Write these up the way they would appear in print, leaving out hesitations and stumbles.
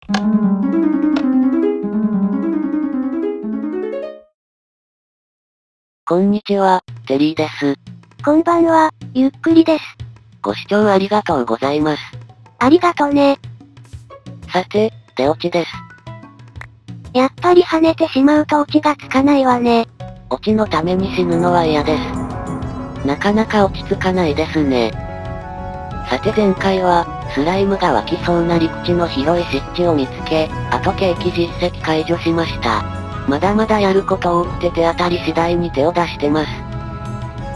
こんにちは、テリーです。こんばんは、ゆっくりです。ご視聴ありがとうございます。ありがとね。さて、出オチです。やっぱり跳ねてしまうとオチがつかないわね。オチのために死ぬのは嫌です。なかなか落ち着かないですね。さて前回は、スライムが湧きそうな陸地の広い湿地を見つけ、後景気実績解除しました。まだまだやること多くて手当たり次第に手を出してます。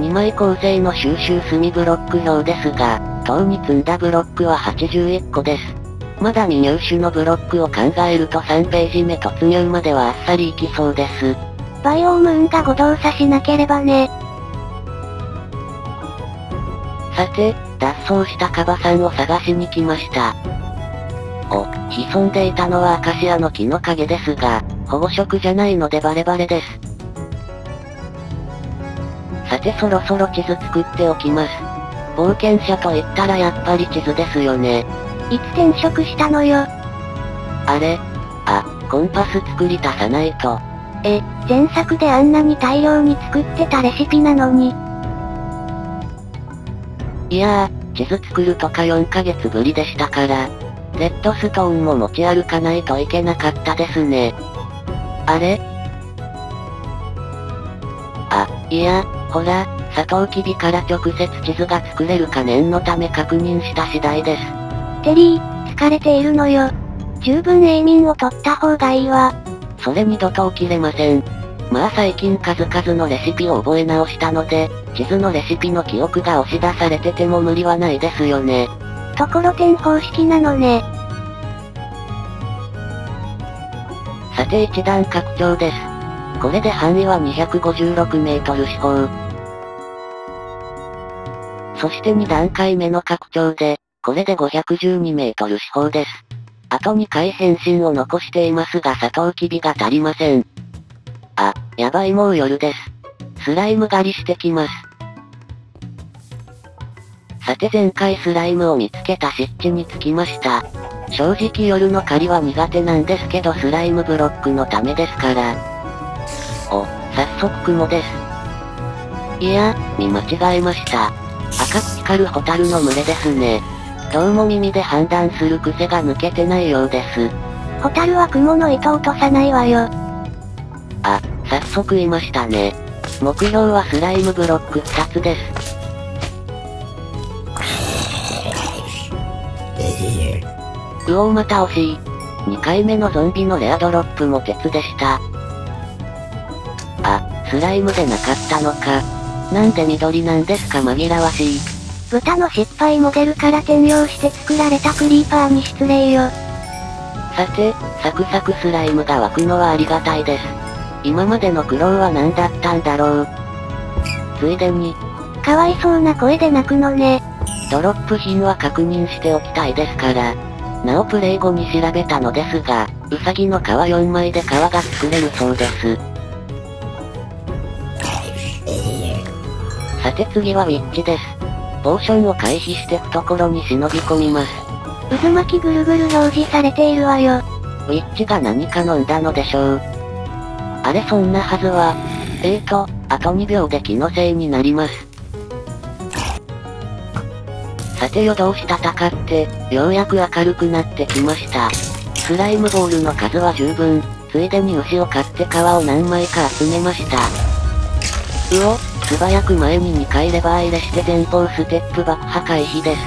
2枚構成の収集済ブロック表ですが、塔に積んだブロックは81個です。まだ未入手のブロックを考えると3ページ目突入まではあっさりいきそうです。バイオーム運がご動作しなければね。さて、脱走したカバさんを探しに来ました。潜んでいたのはアカシアの木の陰ですが、保護色じゃないのでバレバレです。さてそろそろ地図作っておきます。冒険者と言ったらやっぱり地図ですよね。いつ転職したのよ。あれ？コンパス作り足さないと。前作であんなに大量に作ってたレシピなのに。いやー、地図作るとか4ヶ月ぶりでしたから、レッドストーンも持ち歩かないといけなかったですね。あれ？いや、ほら、サトウキビから直接地図が作れるか念のため確認した次第です。テリー、疲れているのよ。十分永眠を取った方がいいわ。それ二度と起きれません。まあ最近数々のレシピを覚え直したので、地図のレシピの記憶が押し出されてても無理はないですよね。ところてん方式なのね。さて一段拡張です。これで範囲は256メートル四方。そして2段階目の拡張で、これで512メートル四方です。あと2回変身を残していますがサトウキビが足りません。やばいもう夜です。スライム狩りしてきます。さて前回スライムを見つけた湿地に着きました。正直夜の狩りは苦手なんですけどスライムブロックのためですから。早速雲です。いや、見間違えました。赤く光るホタルの群れですね。どうも耳で判断する癖が抜けてないようです。ホタルは雲の糸を落とさないわよ。早速いましたね。目標はスライムブロック2つです。また惜しい。2回目のゾンビのレアドロップも鉄でした。スライムでなかったのか。なんで緑なんですか紛らわしい。豚の失敗モデルから転用して作られたクリーパーに失礼よ。さて、サクサクスライムが湧くのはありがたいです。今までの苦労は何だったんだろう。ついでに、かわいそうな声で泣くのね。ドロップ品は確認しておきたいですから。なおプレイ後に調べたのですが、ウサギの皮4枚で皮が作れるそうです。さて次はウィッチです。ポーションを回避して懐に忍び込みます。渦巻きぐるぐる表示されているわよ。ウィッチが何か飲んだのでしょう。あれそんなはずは。あと2秒で気のせいになります。さて夜通し戦って、ようやく明るくなってきました。スライムボールの数は十分、ついでに牛を飼って皮を何枚か集めました。素早く前に2回レバー入れして前方ステップ爆破回避です。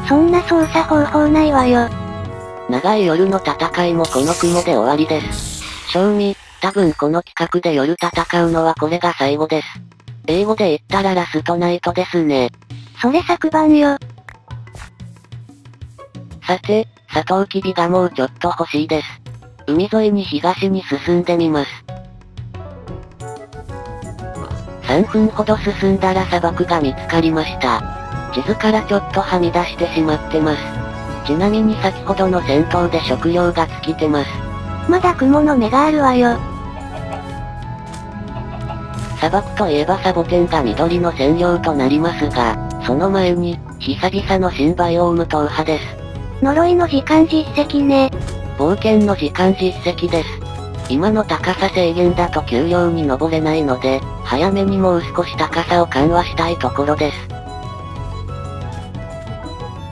そんな操作方法ないわよ。長い夜の戦いもこの雲で終わりです。賞味、多分この企画で夜戦うのはこれが最後です。英語で言ったらラストナイトですね。それ昨晩よ。さて、サトウキビがもうちょっと欲しいです。海沿いに東に進んでみます。3分ほど進んだら砂漠が見つかりました。地図からちょっとはみ出してしまってます。ちなみに先ほどの戦闘で食料が尽きてます。まだ雲の目があるわよ。砂漠といえばサボテンが緑の染料となりますが、その前に、久々の新バイオーム踏破です。呪いの時間実績ね。冒険の時間実績です。今の高さ制限だと給料に登れないので、早めにもう少し高さを緩和したいところです。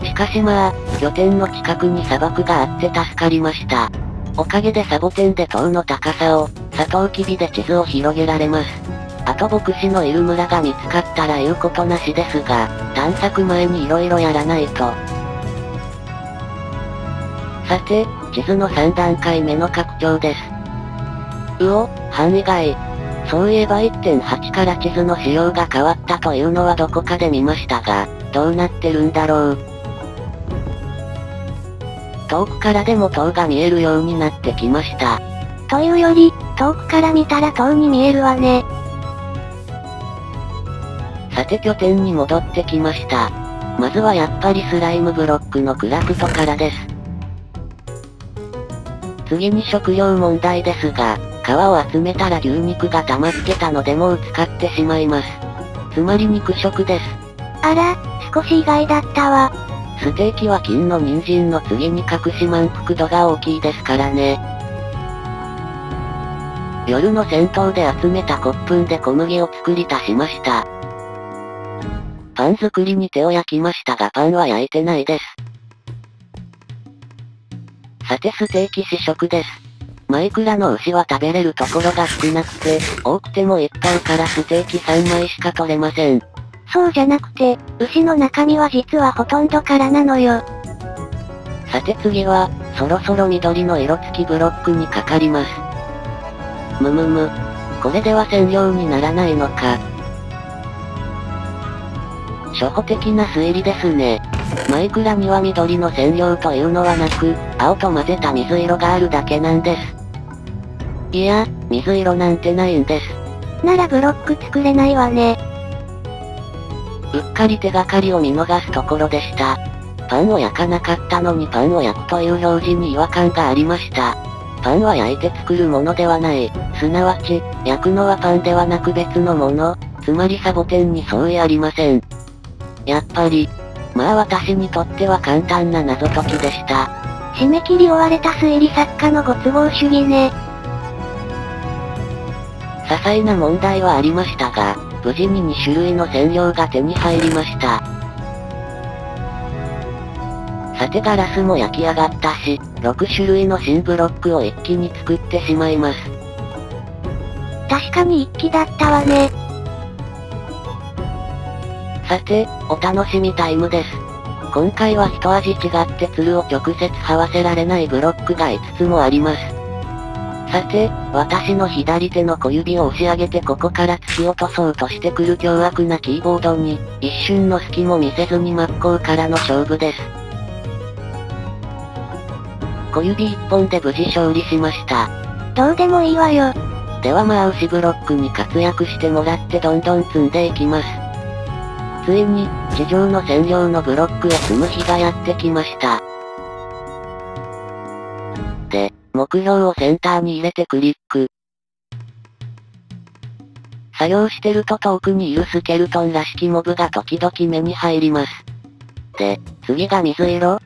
しかしまあ、拠点の近くに砂漠があって助かりました。おかげでサボテンで塔の高さを、サトウキビで地図を広げられます。あと牧師のいる村が見つかったら言うことなしですが、探索前に色々やらないと。さて、地図の3段階目の拡張です。範囲外。そういえば 1.8 から地図の仕様が変わったというのはどこかで見ましたが、どうなってるんだろう。遠くからでも塔が見えるようになってきました。というより、遠くから見たら塔に見えるわね。さて拠点に戻ってきました。まずはやっぱりスライムブロックのクラフトからです。次に食料問題ですが、皮を集めたら牛肉が溜まってたのでもう使ってしまいます。つまり肉食です。あら、少し意外だったわ。ステーキは金の人参の次に隠し満腹度が大きいですからね。夜の戦闘で集めた骨粉で小麦を作り足しました。パン作りに手を焼きましたがパンは焼いてないです。さてステーキ試食です。マイクラの牛は食べれるところが少なくて、多くても1頭からステーキ3枚しか取れません。そうじゃなくて、牛の中身は実はほとんど空なのよ。さて次は、そろそろ緑の色付きブロックにかかります。これでは占領にならないのか。初歩的な推理ですね。マイクラには緑の占領というのはなく、青と混ぜた水色があるだけなんです。いや、水色なんてないんです。ならブロック作れないわね。うっかり手がかりを見逃すところでした。パンを焼かなかったのにパンを焼くという表示に違和感がありました。パンは焼いて作るものではない。すなわち、焼くのはパンではなく別のもの。つまりサボテンに相違ありません。やっぱり。まあ私にとっては簡単な謎解きでした。締め切り追われた推理作家のご都合主義ね。些細な問題はありましたが、無事に2種類の染料が手に入りました。さてガラスも焼き上がったし、6種類の新ブロックを一気に作ってしまいます。確かに一気だったわね。さて、お楽しみタイムです。今回は一味違ってツルを直接這わせられないブロックが5つもあります。さて、私の左手の小指を押し上げてここから突き落とそうとしてくる凶悪なキーボードに、一瞬の隙も見せずに真っ向からの勝負です。小指一本で無事勝利しました。どうでもいいわよ。ではまあ牛ブロックに活躍してもらってどんどん積んでいきます。ついに、地上の占領のブロックへ積む日がやってきました。で、目標をセンターに入れてクリック。作業してると遠くにいるスケルトンらしきモブが時々目に入ります。で、次が水色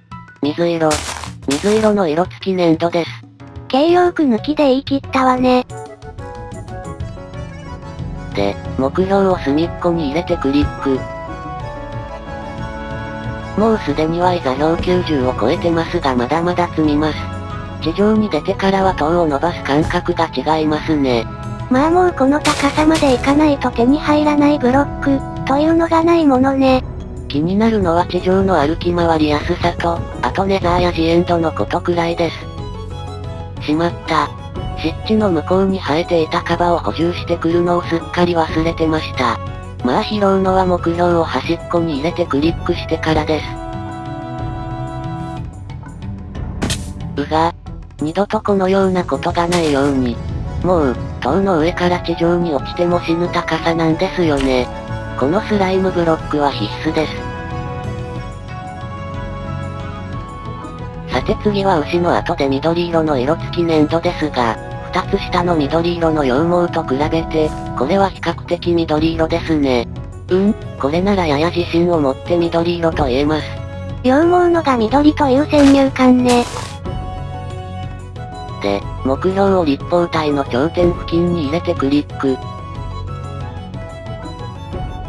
の色付き粘土です。形容句抜きで言い切ったわね。で、目標を隅っこに入れてクリック。もうすでには座標90を超えてますがまだまだ積みます。地上に出てからは塔を伸ばす感覚が違いますね。まあもうこの高さまで行かないと手に入らないブロック、というのがないものね。気になるのは地上の歩き回りやすさと、あとネザーやジエンドのことくらいです。しまった。湿地の向こうに生えていたカバを補充してくるのをすっかり忘れてました。まあ拾うのは目標を端っこに入れてクリックしてからです。二度とこのようなことがないように。もう、塔の上から地上に落ちても死ぬ高さなんですよね。このスライムブロックは必須です。さて次は牛の後で緑色の色付き粘土ですが、2つ下の緑色の羊毛と比べて、これは比較的緑色ですね。これならやや自信を持って緑色と言えます。羊毛のが緑という先入観ね。で、目標を立方体の頂点付近に入れてクリック。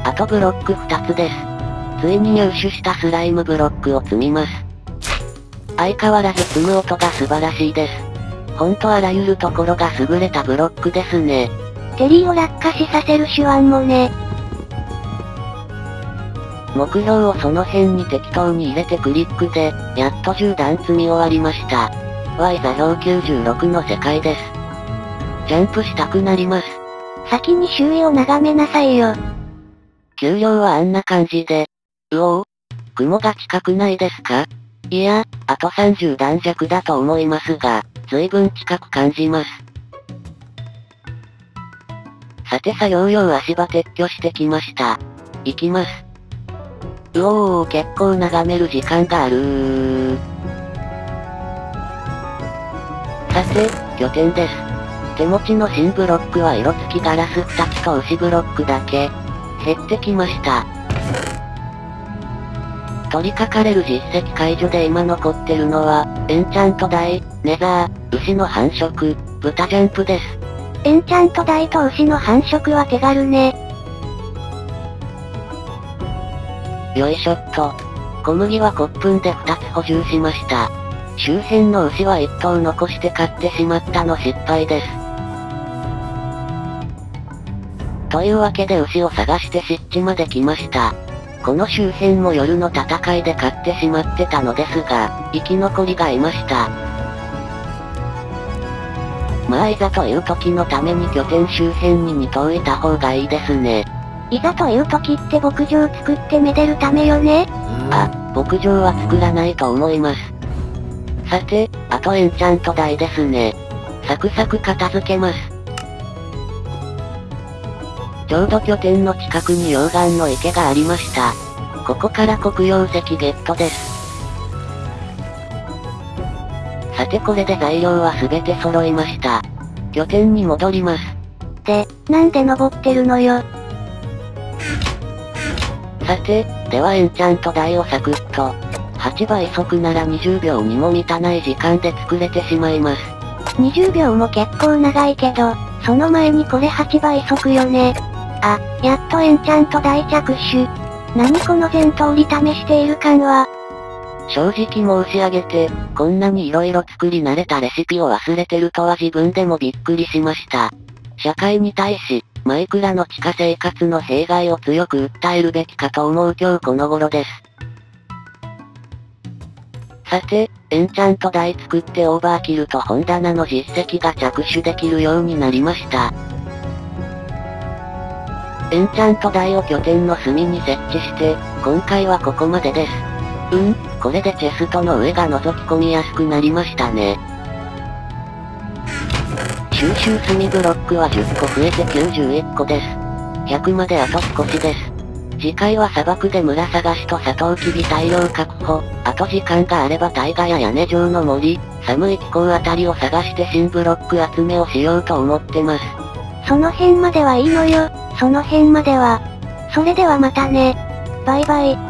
あとブロック2つです。ついに入手したスライムブロックを積みます。相変わらず積む音が素晴らしいです。ほんとあらゆるところが優れたブロックですね。テリーを落下死させる手腕もね。目標をその辺に適当に入れてクリックで、やっと10段積み終わりました。いざ表96の世界です。ジャンプしたくなります。先に周囲を眺めなさいよ。給料はあんな感じで。雲が近くないですか？いや、あと30段弱だと思いますが、随分近く感じます。さて作業用足場撤去してきました。行きます。結構眺める時間があるさて、拠点です。手持ちの新ブロックは色付きガラス2つと牛ブロックだけ。減ってきました。取りかかれる実績解除で今残ってるのは、エンチャント台、ネザー、牛の繁殖、豚ジャンプです。エンチャント台と牛の繁殖は手軽ね。よいしょっと。小麦はコップンで2つ補充しました。周辺の牛は1頭残して買ってしまったの失敗です。というわけで牛を探して湿地まで来ました。この周辺も夜の戦いで買ってしまってたのですが、生き残りがいました。いざという時のために拠点周辺に2頭いた方がいいですね。いざという時って牧場作ってめでるためよね。牧場は作らないと思います。さて、あとエンチャント台ですね。サクサク片付けます。ちょうど拠点の近くに溶岩の池がありました。ここから黒曜石ゲットです。さてこれで材料は全て揃いました。拠点に戻ります。なんで登ってるのよ。さて、ではエンチャント台をサクッと。8倍速なら20秒にも満たない時間で作れてしまいます。20秒も結構長いけど、その前にこれ8倍速よね。やっとエンチャント台着手。何この全通り試している感は。正直申し上げて、こんなに色々作り慣れたレシピを忘れてるとは自分でもびっくりしました。社会に対し、マイクラの地下生活の弊害を強く訴えるべきかと思う今日この頃です。さて、エンチャント台作ってオーバーキルと本棚の実績が着手できるようになりました。エンチャント台を拠点の隅に設置して、今回はここまでです。これでチェストの上が覗き込みやすくなりましたね。収集済ブロックは10個増えて91個です。100まであと少しです。次回は砂漠で村探しとサトウキビ大量確保、あと時間があれば大河や屋根状の森、寒い気候あたりを探して新ブロック集めをしようと思ってます。その辺まではいいのよ、その辺までは。それではまたね。バイバイ。